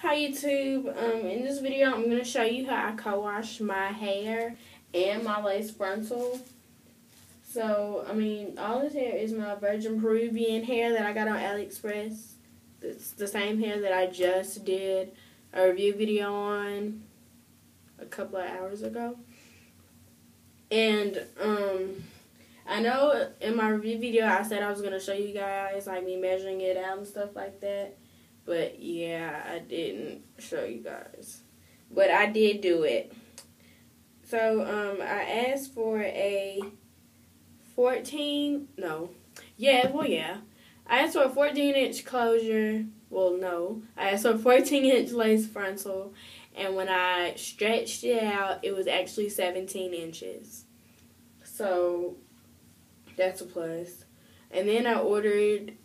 Hi YouTube. In this video I'm going to show you how I co-wash my hair and my lace frontal. So, all this hair is my virgin Peruvian hair that I got on AliExpress. It's the same hair that I just did a review video on a couple of hours ago. And, I know in my review video I said I was going to show you guys, like, me measuring it out and stuff like that. But, yeah, I didn't show you guys. But I did do it. So, I asked for a I asked for a 14-inch closure. Well, no. I asked for a 14-inch lace frontal. And when I stretched it out, it was actually 17 inches. So, that's a plus. And then I ordered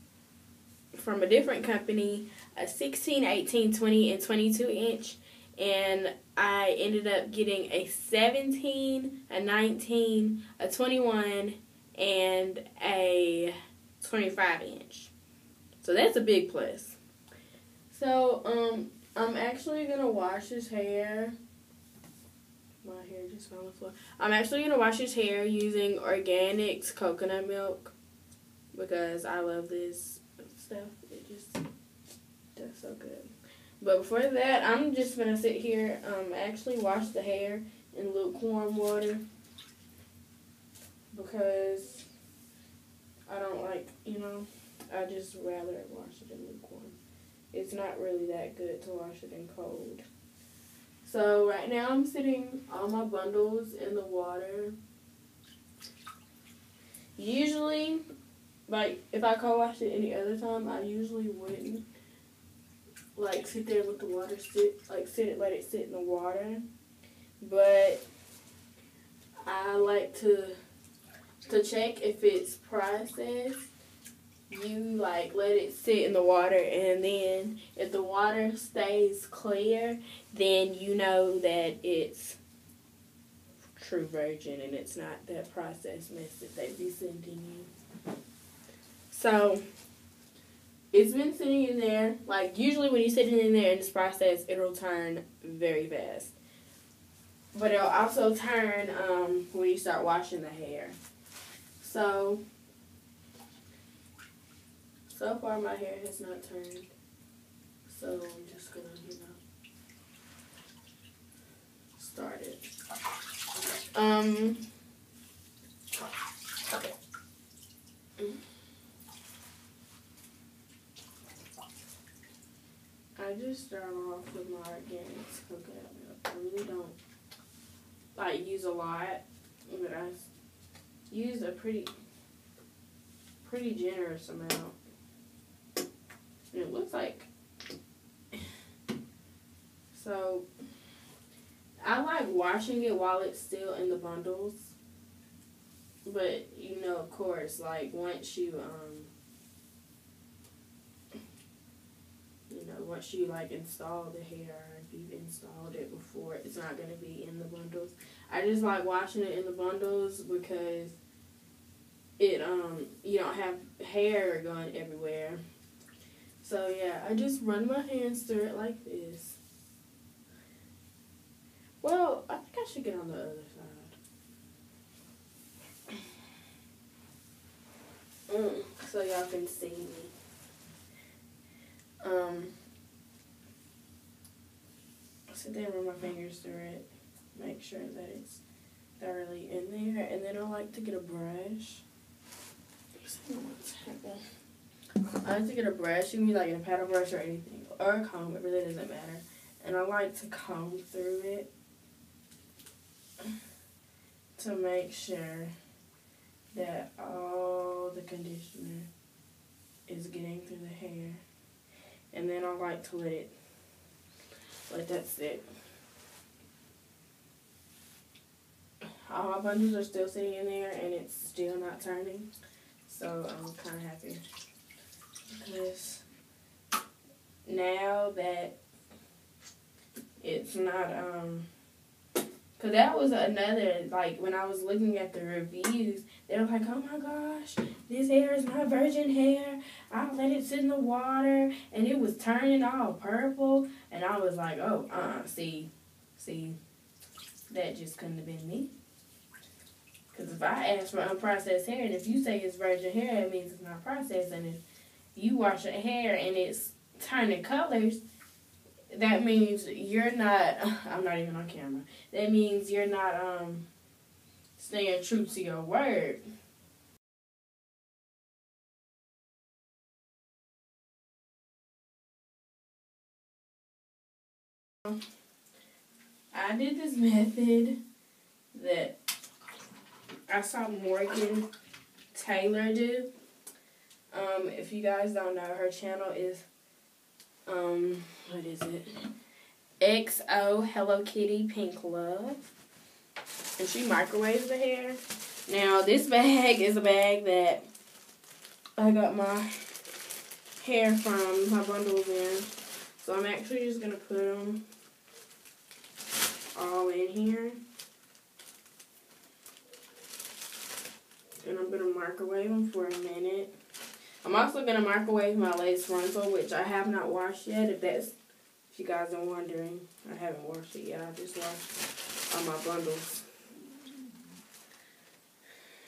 from a different company a 16, 18, 20, and 22 inch. And I ended up getting a 17, a 19, a 21, and a 25 inch. So that's a big plus. So, I'm actually going to wash his hair. My hair just fell on the floor. I'm actually going to wash his hair using Organix coconut milk because I love this stuff. It just does so good. But before that, I'm just going to sit here, actually wash the hair in lukewarm water because I don't like, I just rather wash it in lukewarm. It's not really that good to wash it in cold. So right now I'm sitting all my bundles in the water. Usually, like, if I co-wash it any other time, I usually wouldn't, like, sit there with the water, let it sit in the water. But I like to check if it's processed. You, like, let it sit in the water, and then if the water stays clear, then you know that it's true virgin and it's not that processed mess that they be sending you. So, it's been sitting in there. Like, usually when you sit it in there and it's processed, it'll turn very fast. But it'll also turn when you start washing the hair. So far my hair has not turned. So I'm just going to, start it. Okay. I just start off with my Organix coconut milk. I really don't, like, use a lot, but I use a pretty generous amount. And it looks like, so I like washing it while it's still in the bundles. But, of course, like, once you, once you, like, install the hair, if you've installed it before, it's not going to be in the bundles. I just like washing it in the bundles because it, you don't have hair going everywhere. So, yeah, I just run my hands through it like this. Well, I think I should get on the other side. So y'all can see me. Sit there and run my fingers through it. Make sure that it's thoroughly in there. And then I like to get a brush. I like to get a brush. You can be like a paddle brush or anything. Or a comb. It really doesn't matter. And I like to comb through it to make sure that all the conditioner is getting through the hair. And then I like to let that sit. All my bundles are still sitting in there and it's still not turning. So I'm kind of happy. Because now that it's not Because that was another, like, when I was looking at the reviews, they were like, oh my gosh, this hair is not virgin hair. I let it sit in the water, and it was turning all purple. And I was like, oh, see, that just couldn't have been me. Because if I ask for unprocessed hair, and if you say it's virgin hair, it means it's not processed. And if you wash your hair and it's turning colors, that means you're not, I'm not even on camera. That means you're not staying true to your word. I did this method that I saw Morgan Taylor do. If you guys don't know, her channel is what is it? XO Hello Kitty Pink Love. And she microwaves the hair. Now, this bag is a bag that I got my hair from, my bundles in. So I'm actually just going to put them all in here. And I'm going to microwave them for a minute. I'm also going to microwave my lace frontal, which I have not washed yet. If you guys are wondering, I haven't washed it yet. I just washed all my bundles.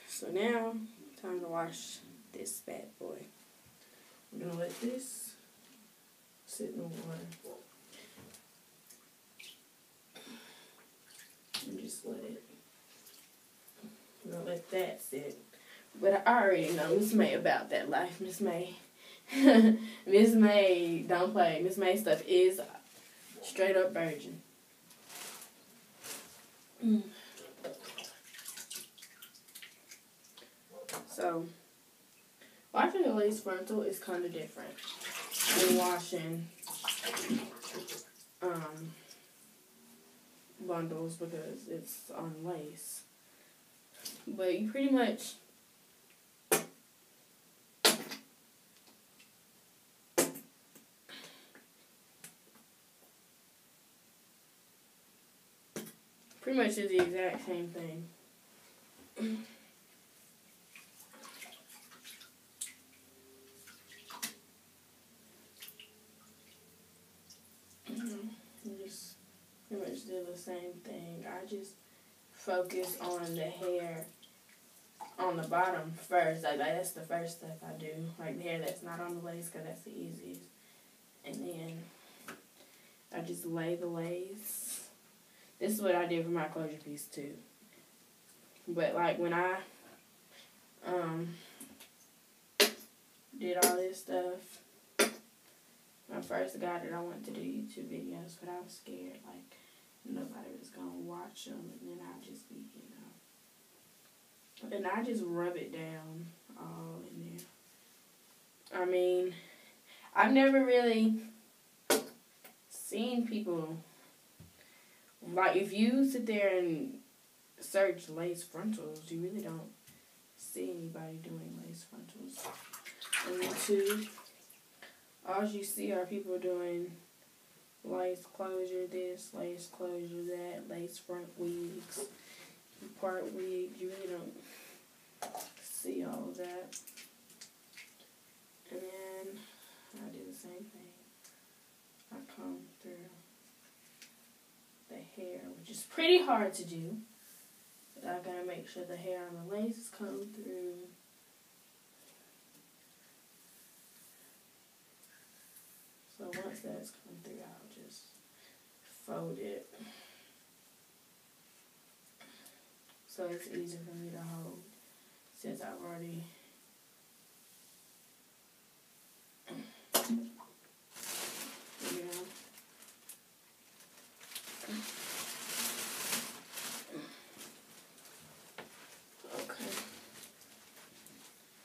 So now, time to wash this bad boy. I'm going to let this sit in the water. And just let it, I'm going to let that sit. But I already know Miss May about that life. Miss May. Miss May, don't play. Miss May stuff is straight up virgin. So, washing the lace frontal is kind of different than washing bundles because it's on lace. But you pretty much is the exact same thing. Just pretty much do the same thing. I just focus on the hair on the bottom first. Like that's the first step I do. Like the hair that's not on the lace, because that's the easiest. And then I just lay the lace. This is what I did for my closure piece too. But like when I did all this stuff, when I first got it, I wanted to do YouTube videos, but I was scared like nobody was gonna watch them, and then I'd just be, and I just rub it down all in there. I mean, I've never really seen people, like, if you sit there and search lace frontals, you really don't see anybody doing lace frontals on YouTube. All you see are people doing lace closure this, lace closure that, lace front wigs, part wigs. You really don't see all of that. And then I do the same thing. I comb through the hair, which is pretty hard to do. But I gotta make sure the hair on the lace is combed through. So once that's combed through, I'll just fold it. So it's easier for me to hold since I've already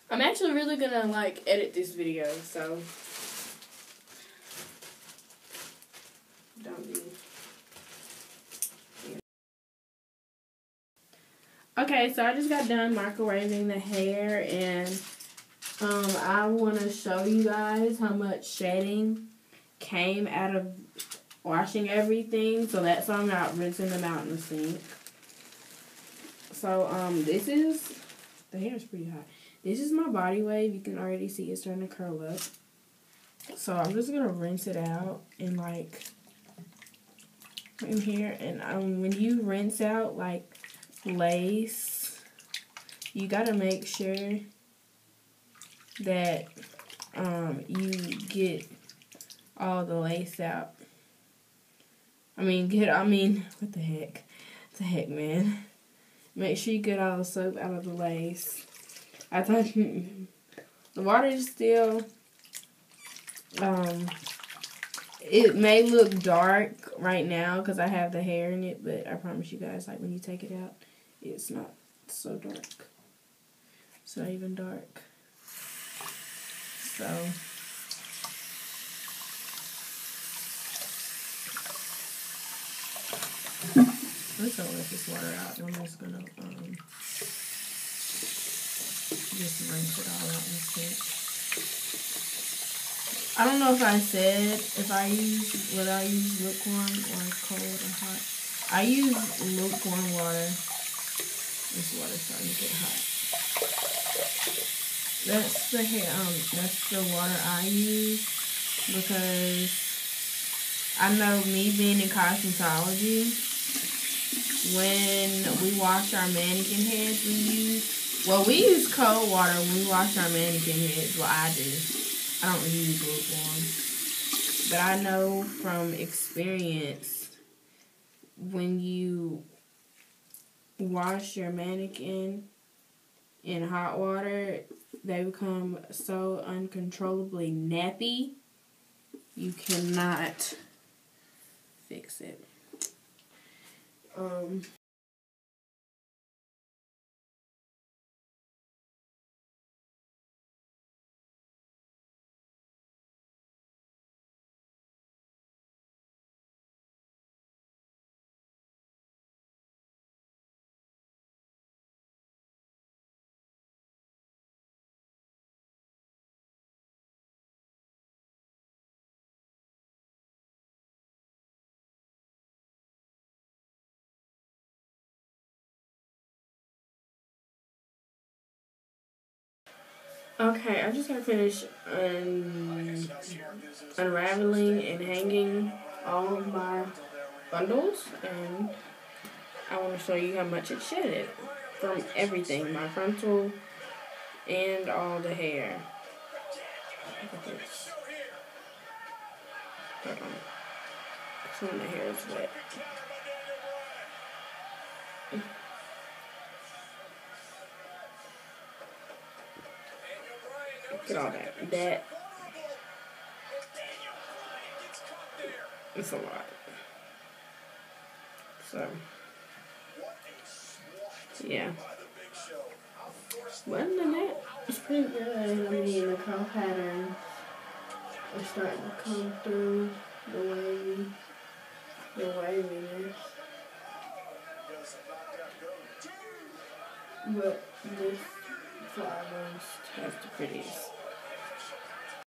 I'm actually really gonna like edit this video, so don't be. Okay, so I just got done microwaving the hair, and I want to show you guys how much shedding came out of washing everything. So that's why I'm not rinsing them out in the sink. So, this is, the hair is pretty hot. This is my body wave. You can already see it's starting to curl up. So, I'm just going to rinse it out and, like, in here. And when you rinse out, like, lace, you got to make sure that you get all the lace out. What the heck? What the heck, man? Make sure you get all the soap out of the lace. I thought the water is still, it may look dark right now because I have the hair in it, but I promise you guys, like, when you take it out, it's not so dark. It's not even dark. So, let's go let this water out. I'm just gonna just rinse it all out in a sink. I don't know if I said whether I use lukewarm or cold or hot. I use lukewarm water. This water's starting to get hot. That's the water I use because I know, me being in cosmetology, when we wash our mannequin heads, we use cold water when we wash our mannequin heads. Well, I do. I don't use lukewarm. But I know from experience, when you wash your mannequin in hot water, they become so uncontrollably nappy, you cannot fix it. Okay, I just got to finish unraveling and hanging all of my bundles, and I want to show you how much it shedded from everything, my frontal and all the hair. Look at this. Hold on. Some of the hair is wet. Look at all that. It's a lot. So, yeah. But other than that, it's pretty good. I mean, the curl pattern is starting to come through, the waviness. But this flower has the prettiest.